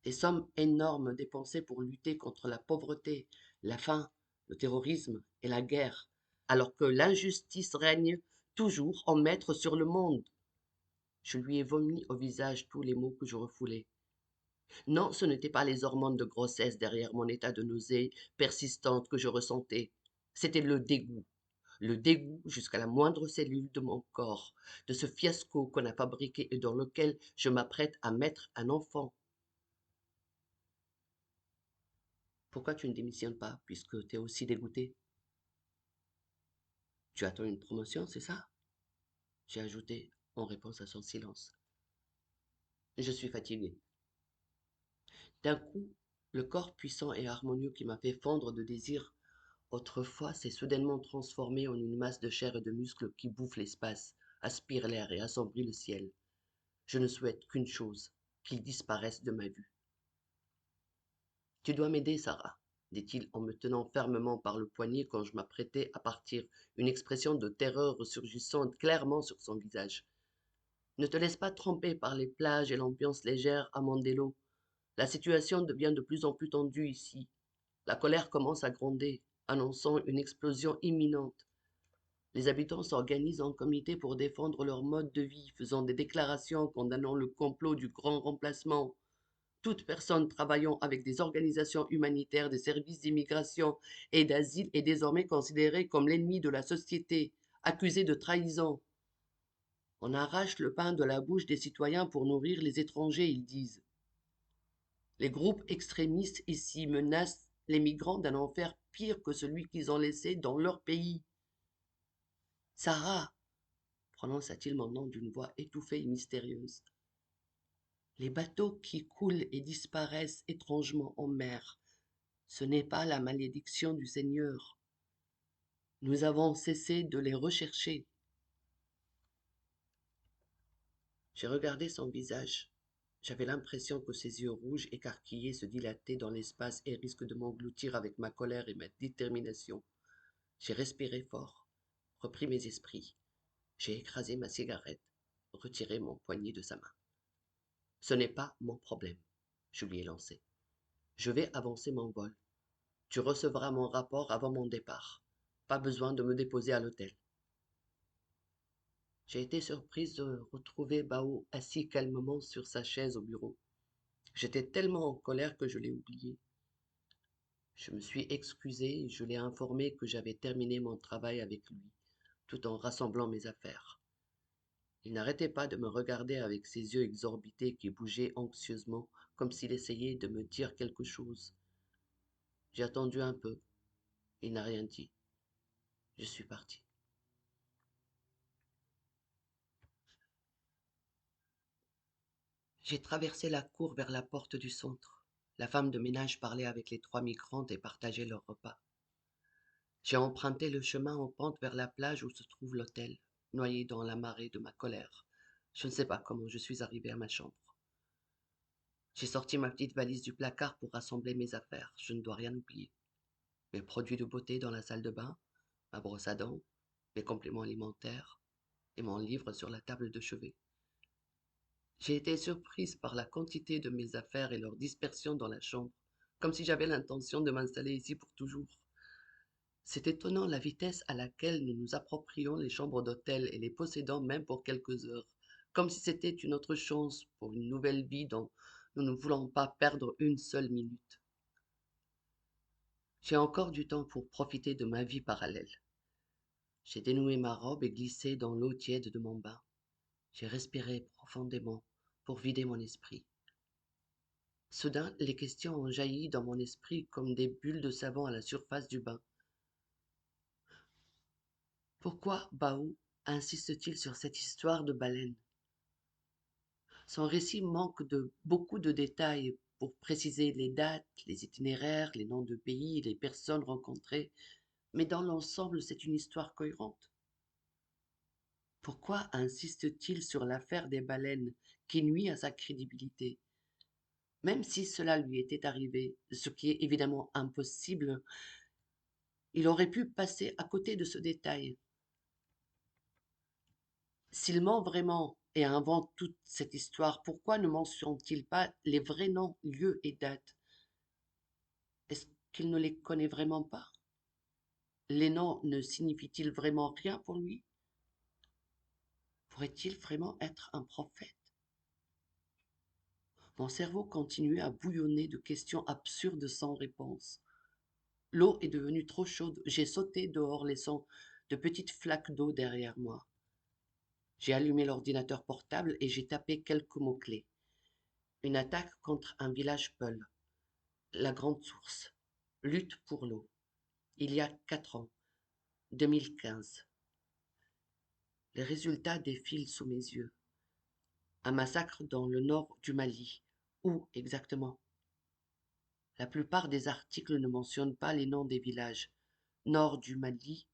des sommes énormes dépensées pour lutter contre la pauvreté, la faim, le terrorisme et la guerre, alors que l'injustice règne toujours en maître sur le monde. Je lui ai vomi au visage tous les mots que je refoulais. Non, ce n'étaient pas les hormones de grossesse derrière mon état de nausée persistante que je ressentais. C'était le dégoût jusqu'à la moindre cellule de mon corps, de ce fiasco qu'on a fabriqué et dans lequel je m'apprête à mettre un enfant. Pourquoi tu ne démissionnes pas, puisque tu es aussi dégoûté? Tu attends une promotion, c'est ça? J'ai ajouté en réponse à son silence. Je suis fatigué. D'un coup, le corps puissant et harmonieux qui m'a fait fondre de désir autrefois s'est soudainement transformé en une masse de chair et de muscles qui bouffe l'espace, aspire l'air et assombrit le ciel. Je ne souhaite qu'une chose, qu'il disparaisse de ma vue. Tu dois m'aider, Sarah, dit-il en me tenant fermement par le poignet quand je m'apprêtais à partir, une expression de terreur ressurgissant clairement sur son visage. Ne te laisse pas tromper par les plages et l'ambiance légère à Mandelo. La situation devient de plus en plus tendue ici. La colère commence à gronder, annonçant une explosion imminente. Les habitants s'organisent en comité pour défendre leur mode de vie, faisant des déclarations condamnant le complot du grand remplacement. Toute personne travaillant avec des organisations humanitaires, des services d'immigration et d'asile est désormais considérée comme l'ennemi de la société, accusée de trahison. On arrache le pain de la bouche des citoyens pour nourrir les étrangers, ils disent. Les groupes extrémistes ici menacent les migrants d'un enfer pire que celui qu'ils ont laissé dans leur pays. Sarah, prononça-t-il mon nom d'une voix étouffée et mystérieuse. Les bateaux qui coulent et disparaissent étrangement en mer, ce n'est pas la malédiction du Seigneur. Nous avons cessé de les rechercher. J'ai regardé son visage. J'avais l'impression que ses yeux rouges écarquillés se dilataient dans l'espace et risquent de m'engloutir avec ma colère et ma détermination. J'ai respiré fort, repris mes esprits. J'ai écrasé ma cigarette, retiré mon poignet de sa main. Ce n'est pas mon problème, je lui ai lancé. Je vais avancer mon vol. Tu recevras mon rapport avant mon départ. Pas besoin de me déposer à l'hôtel. J'ai été surprise de retrouver Bao assis calmement sur sa chaise au bureau. J'étais tellement en colère que je l'ai oublié. Je me suis excusé et je l'ai informé que j'avais terminé mon travail avec lui, tout en rassemblant mes affaires. Il n'arrêtait pas de me regarder avec ses yeux exorbités qui bougeaient anxieusement, comme s'il essayait de me dire quelque chose. J'ai attendu un peu. Il n'a rien dit. Je suis parti. J'ai traversé la cour vers la porte du centre. La femme de ménage parlait avec les trois migrantes et partageait leur repas. J'ai emprunté le chemin en pente vers la plage où se trouve l'hôtel, noyé dans la marée de ma colère. Je ne sais pas comment je suis arrivé à ma chambre. J'ai sorti ma petite valise du placard pour rassembler mes affaires. Je ne dois rien oublier. Mes produits de beauté dans la salle de bain, ma brosse à dents, mes compléments alimentaires et mon livre sur la table de chevet. J'ai été surprise par la quantité de mes affaires et leur dispersion dans la chambre, comme si j'avais l'intention de m'installer ici pour toujours. C'est étonnant la vitesse à laquelle nous nous approprions les chambres d'hôtel et les possédons même pour quelques heures, comme si c'était une autre chance pour une nouvelle vie dont nous ne voulons pas perdre une seule minute. J'ai encore du temps pour profiter de ma vie parallèle. J'ai dénoué ma robe et glissé dans l'eau tiède de mon bain. J'ai respiré profondément pour vider mon esprit. Soudain, les questions ont jailli dans mon esprit comme des bulles de savon à la surface du bain. Pourquoi Bao insiste-t-il sur cette histoire de baleine? Son récit manque de beaucoup de détails pour préciser les dates, les itinéraires, les noms de pays et les personnes rencontrées, mais dans l'ensemble, c'est une histoire cohérente. Pourquoi insiste-t-il sur l'affaire des baleines qui nuit à sa crédibilité? Même si cela lui était arrivé, ce qui est évidemment impossible, il aurait pu passer à côté de ce détail. S'il ment vraiment et invente toute cette histoire, pourquoi ne mentionne-t-il pas les vrais noms, lieux et dates? Est-ce qu'il ne les connaît vraiment pas? Les noms ne signifient-ils vraiment rien pour lui? Pourrait-il vraiment être un prophète? Mon cerveau continuait à bouillonner de questions absurdes sans réponse. L'eau est devenue trop chaude. J'ai sauté dehors, laissant de petites flaques d'eau derrière moi. J'ai allumé l'ordinateur portable et j'ai tapé quelques mots-clés. Une attaque contre un village Peul. La grande source. Lutte pour l'eau. Il y a 4 ans. 2015. Les résultats défilent sous mes yeux. Un massacre dans le nord du Mali. Où exactement? La plupart des articles ne mentionnent pas les noms des villages. Nord du Mali,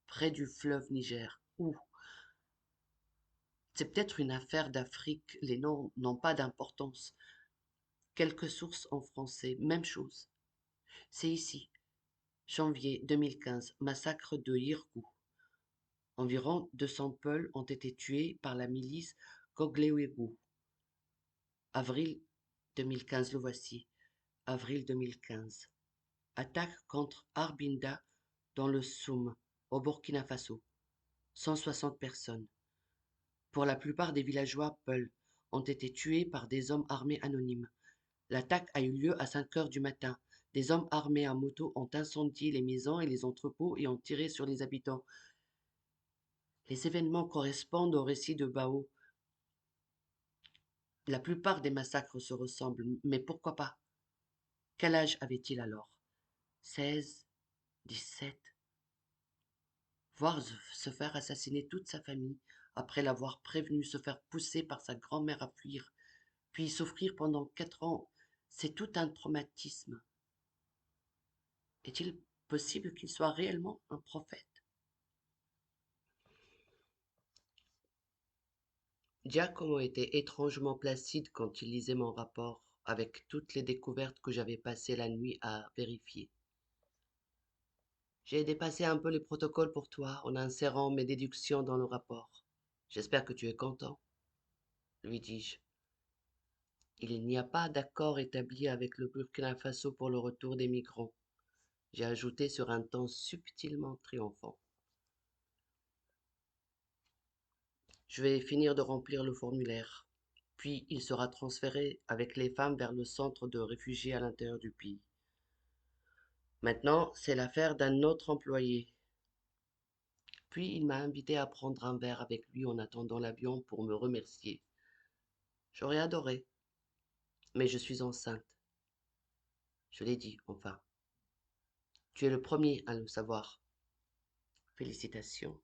près du fleuve Niger. Où? C'est peut-être une affaire d'Afrique, les noms n'ont pas d'importance. Quelques sources en français, même chose. C'est ici, janvier 2015, massacre de Yirkou. Environ 200 Peuls ont été tués par la milice Koglewegu. Avril 2015, le voici. Avril 2015. Attaque contre Arbinda dans le Soum, au Burkina Faso. 160 personnes. Pour la plupart des villageois Peuls ont été tués par des hommes armés anonymes. L'attaque a eu lieu à 5 heures du matin. Des hommes armés à moto ont incendié les maisons et les entrepôts et ont tiré sur les habitants. Les événements correspondent au récit de Bao. La plupart des massacres se ressemblent, mais pourquoi pas? Quel âge avait-il alors? 16, 17. Voir se faire assassiner toute sa famille, après l'avoir prévenu, se faire pousser par sa grand-mère à fuir, puis souffrir pendant 4 ans, c'est tout un traumatisme. Est-il possible qu'il soit réellement un prophète? Giacomo était étrangement placide quand il lisait mon rapport, avec toutes les découvertes que j'avais passé la nuit à vérifier. J'ai dépassé un peu les protocoles pour toi en insérant mes déductions dans le rapport. J'espère que tu es content, lui dis-je. Il n'y a pas d'accord établi avec le Burkina Faso pour le retour des migrants, j'ai ajouté sur un ton subtilement triomphant. Je vais finir de remplir le formulaire, puis il sera transféré avec les femmes vers le centre de réfugiés à l'intérieur du pays. Maintenant, c'est l'affaire d'un autre employé. Puis il m'a invité à prendre un verre avec lui en attendant l'avion pour me remercier. J'aurais adoré, mais je suis enceinte. Je l'ai dit, enfin. Tu es le premier à le savoir. Félicitations.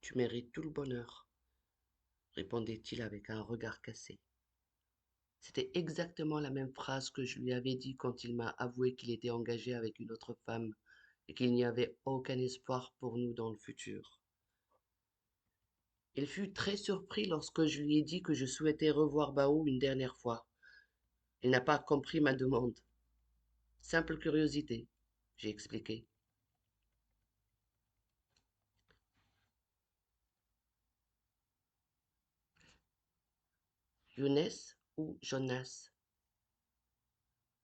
Tu mérites tout le bonheur, répondait-il avec un regard cassé. C'était exactement la même phrase que je lui avais dit quand il m'a avoué qu'il était engagé avec une autre femme et qu'il n'y avait aucun espoir pour nous dans le futur. Il fut très surpris lorsque je lui ai dit que je souhaitais revoir Bao une dernière fois. Il n'a pas compris ma demande. Simple curiosité, j'ai expliqué. Younes ou Jonas?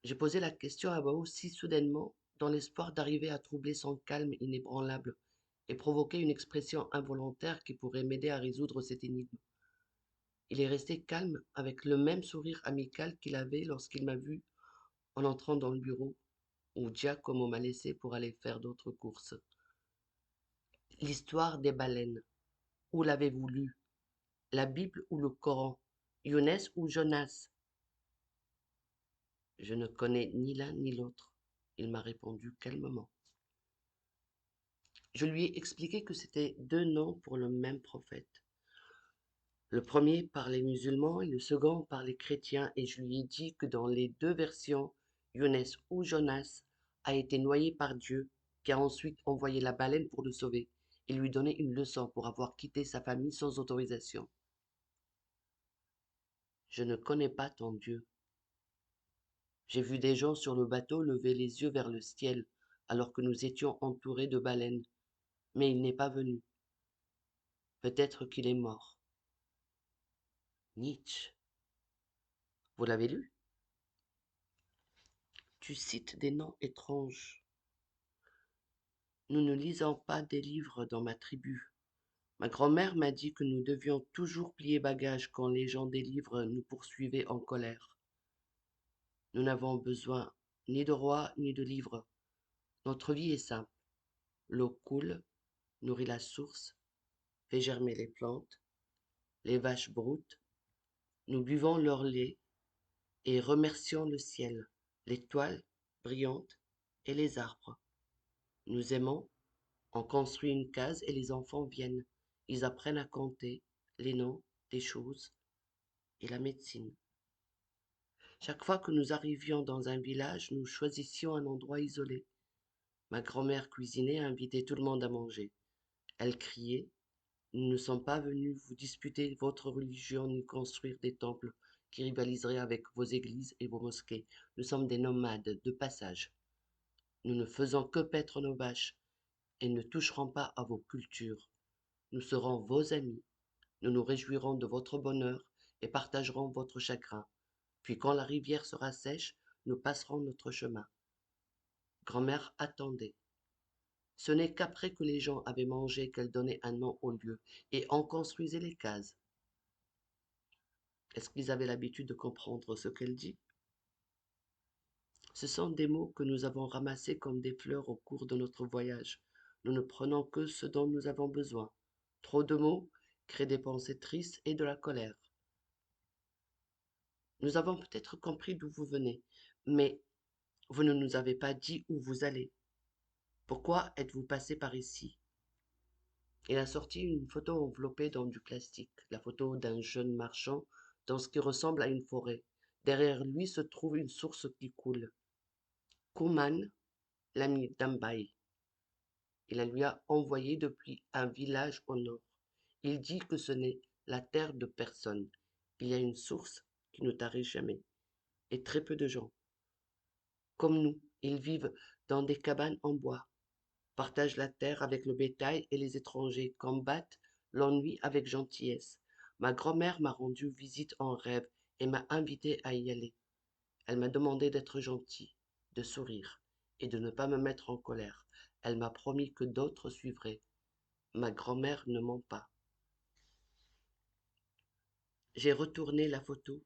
J'ai posé la question à Bao si soudainement, dans l'espoir d'arriver à troubler son calme inébranlable et provoquer une expression involontaire qui pourrait m'aider à résoudre cette énigme. Il est resté calme avec le même sourire amical qu'il avait lorsqu'il m'a vu en entrant dans le bureau où Giacomo m'a laissé pour aller faire d'autres courses. L'histoire des baleines. Où l'avez-vous lu? La Bible ou le Coran? Younes ou Jonas? Je ne connais ni l'un ni l'autre, il m'a répondu calmement. Je lui ai expliqué que c'était deux noms pour le même prophète. Le premier par les musulmans et le second par les chrétiens, et je lui ai dit que dans les deux versions, Younes ou Jonas a été noyé par Dieu, qui a ensuite envoyé la baleine pour le sauver et lui donner une leçon pour avoir quitté sa famille sans autorisation. Je ne connais pas ton Dieu. J'ai vu des gens sur le bateau lever les yeux vers le ciel alors que nous étions entourés de baleines, mais il n'est pas venu. Peut-être qu'il est mort. Nietzsche. Vous l'avez lu? Tu cites des noms étranges. Nous ne lisons pas des livres dans ma tribu. Ma grand-mère m'a dit que nous devions toujours plier bagages quand les gens des livres nous poursuivaient en colère. Nous n'avons besoin ni de rois ni de livres. Notre vie est simple. L'eau coule, nourrit la source, fait germer les plantes, les vaches broutent. Nous buvons leur lait et remercions le ciel, l'étoile brillante et les arbres. Nous aimons, on construit une case et les enfants viennent. Ils apprennent à compter les noms des choses et la médecine. Chaque fois que nous arrivions dans un village, nous choisissions un endroit isolé. Ma grand-mère cuisinait et invitait tout le monde à manger. Elle criait: nous ne sommes pas venus vous disputer votre religion ni construire des temples qui rivaliseraient avec vos églises et vos mosquées. Nous sommes des nomades de passage. Nous ne faisons que paître nos vaches et ne toucherons pas à vos cultures. Nous serons vos amis. Nous nous réjouirons de votre bonheur et partagerons votre chagrin. Puis quand la rivière sera sèche, nous passerons notre chemin. Grand-mère attendait. Ce n'est qu'après que les gens avaient mangé qu'elle donnait un nom au lieu, et on construisait les cases. Est-ce qu'ils avaient l'habitude de comprendre ce qu'elle dit? Ce sont des mots que nous avons ramassés comme des fleurs au cours de notre voyage. Nous ne prenons que ce dont nous avons besoin. Trop de mots créent des pensées tristes et de la colère. Nous avons peut-être compris d'où vous venez, mais vous ne nous avez pas dit où vous allez. Pourquoi êtes-vous passé par ici? Il a sorti une photo enveloppée dans du plastique, la photo d'un jeune marchand dans ce qui ressemble à une forêt. Derrière lui se trouve une source qui coule. Kuman, l'ami d'Ambai. Il la lui a envoyé depuis un village au nord. Il dit que ce n'est la terre de personne. Il y a une source qui ne tarit jamais. Et très peu de gens, comme nous, ils vivent dans des cabanes en bois, partagent la terre avec le bétail et les étrangers, combattent l'ennui avec gentillesse. Ma grand-mère m'a rendu visite en rêve et m'a invité à y aller. Elle m'a demandé d'être gentil, de sourire et de ne pas me mettre en colère. Elle m'a promis que d'autres suivraient. Ma grand-mère ne ment pas. J'ai retourné la photo.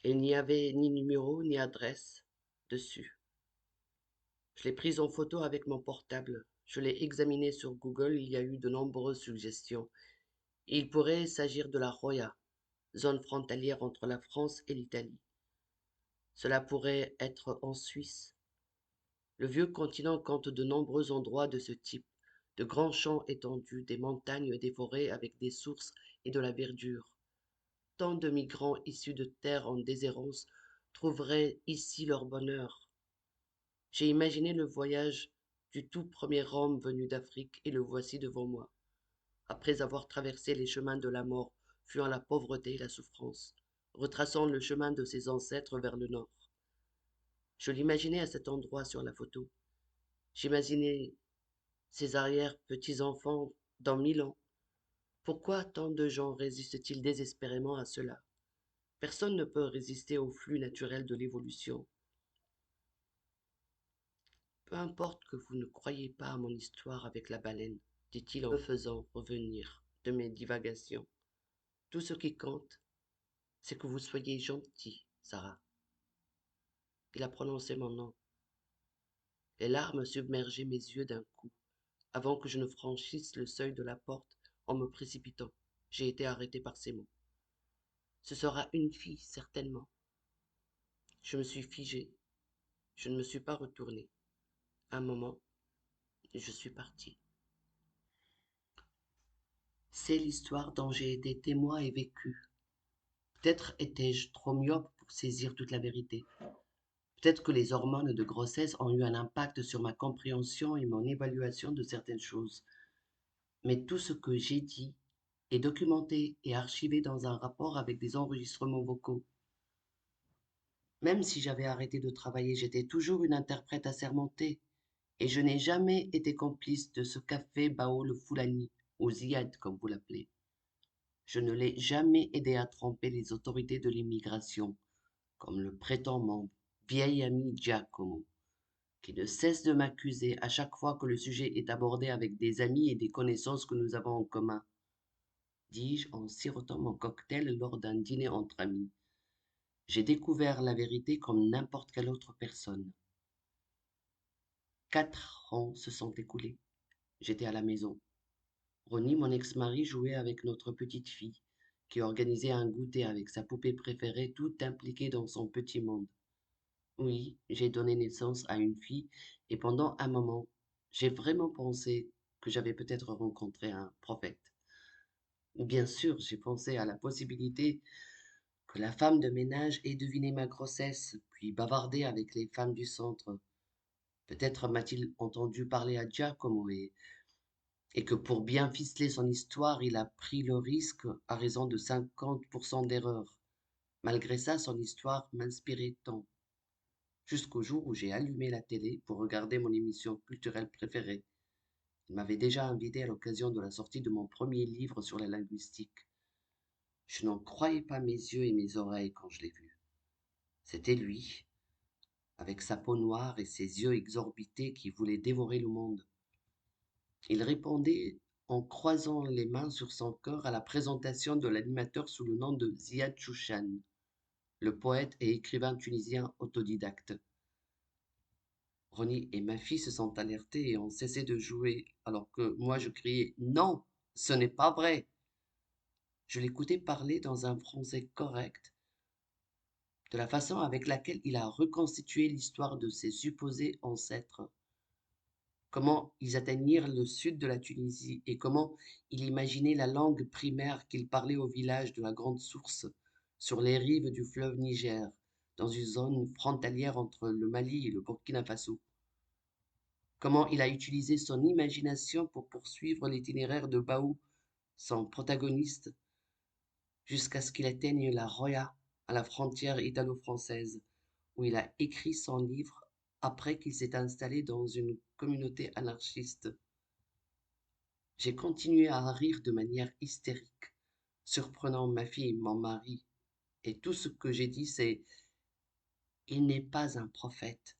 Il n'y avait ni numéro ni adresse dessus. Je l'ai prise en photo avec mon portable. Je l'ai examinée sur Google. Il y a eu de nombreuses suggestions. Il pourrait s'agir de la Roya, zone frontalière entre la France et l'Italie. Cela pourrait être en Suisse. Le vieux continent compte de nombreux endroits de ce type, de grands champs étendus, des montagnes et des forêts avec des sources et de la verdure. Tant de migrants issus de terres en déshérence trouveraient ici leur bonheur. J'ai imaginé le voyage du tout premier homme venu d'Afrique et le voici devant moi, après avoir traversé les chemins de la mort, fuyant la pauvreté et la souffrance, retraçant le chemin de ses ancêtres vers le nord. Je l'imaginais à cet endroit sur la photo. J'imaginais ses arrière-petits-enfants dans 1000 ans. Pourquoi tant de gens résistent-ils désespérément à cela? Personne ne peut résister au flux naturel de l'évolution. Peu importe que vous ne croyiez pas à mon histoire avec la baleine, dit-il en me faisant revenir de mes divagations. Tout ce qui compte, c'est que vous soyez gentille, Sarah. Il a prononcé mon nom. Les larmes submergeaient mes yeux d'un coup, avant que je ne franchisse le seuil de la porte en me précipitant. J'ai été arrêté par ces mots. Ce sera une fille, certainement. Je me suis figé. Je ne me suis pas retourné. Un moment, je suis parti. C'est l'histoire dont j'ai été témoin et vécu. Peut-être étais-je trop myope pour saisir toute la vérité. Peut-être que les hormones de grossesse ont eu un impact sur ma compréhension et mon évaluation de certaines choses. Mais tout ce que j'ai dit est documenté et archivé dans un rapport avec des enregistrements vocaux. Même si j'avais arrêté de travailler, j'étais toujours une interprète assermentée, et je n'ai jamais été complice de ce qu'a fait Bao le Foulani, ou Ziad comme vous l'appelez. Je ne l'ai jamais aidé à tromper les autorités de l'immigration, comme le prétend mon vieil ami Giacomo, qui ne cesse de m'accuser à chaque fois que le sujet est abordé avec des amis et des connaissances que nous avons en commun, dis-je en sirotant mon cocktail lors d'un dîner entre amis. J'ai découvert la vérité comme n'importe quelle autre personne. 4 ans se sont écoulés. J'étais à la maison. Ronnie, mon ex-mari, jouait avec notre petite fille, qui organisait un goûter avec sa poupée préférée, tout impliquée dans son petit monde. Oui, j'ai donné naissance à une fille, et pendant un moment, j'ai vraiment pensé que j'avais peut-être rencontré un prophète. Bien sûr, j'ai pensé à la possibilité que la femme de ménage ait deviné ma grossesse, puis bavardé avec les femmes du centre. Peut-être m'a-t-il entendu parler à Giacomo et que pour bien ficeler son histoire, il a pris le risque à raison de 50% d'erreur. Malgré ça, son histoire m'inspirait tant. Jusqu'au jour où j'ai allumé la télé pour regarder mon émission culturelle préférée. Il m'avait déjà invité à l'occasion de la sortie de mon premier livre sur la linguistique. Je n'en croyais pas mes yeux et mes oreilles quand je l'ai vu. C'était lui, avec sa peau noire et ses yeux exorbités qui voulaient dévorer le monde. Il répondait en croisant les mains sur son cœur à la présentation de l'animateur sous le nom de Ziad Chouchan, le poète et écrivain tunisien autodidacte. Ronnie et ma fille se sont alertés et ont cessé de jouer, alors que moi je criais non, ce n'est pas vrai. Je l'écoutais parler dans un français correct, de la façon avec laquelle il a reconstitué l'histoire de ses supposés ancêtres, comment ils atteignirent le sud de la Tunisie et comment il imaginait la langue primaire qu'il parlait au village de la Grande Source, sur les rives du fleuve Niger, dans une zone frontalière entre le Mali et le Burkina Faso. Comment il a utilisé son imagination pour poursuivre l'itinéraire de Baou, son protagoniste, jusqu'à ce qu'il atteigne la Roya, à la frontière italo-française, où il a écrit son livre après qu'il s'est installé dans une communauté anarchiste. J'ai continué à rire de manière hystérique, surprenant ma fille, mon mari, et tout ce que j'ai dit c'est: il n'est pas un prophète,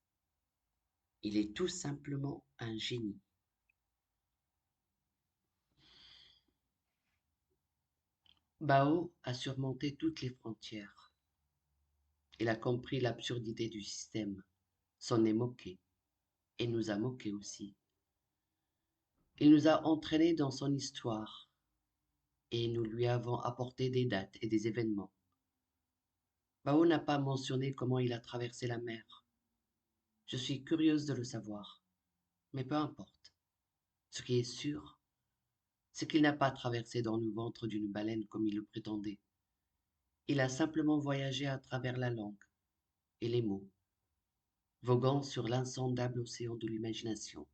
il est tout simplement un génie. Bao a surmonté toutes les frontières. Il a compris l'absurdité du système, s'en est moqué, et nous a moqués aussi. Il nous a entraînés dans son histoire, et nous lui avons apporté des dates et des événements. Bao n'a pas mentionné comment il a traversé la mer. Je suis curieuse de le savoir, mais peu importe. Ce qui est sûr, c'est qu'il n'a pas traversé dans le ventre d'une baleine comme il le prétendait. Il a simplement voyagé à travers la langue et les mots, voguant sur l'insondable océan de l'imagination.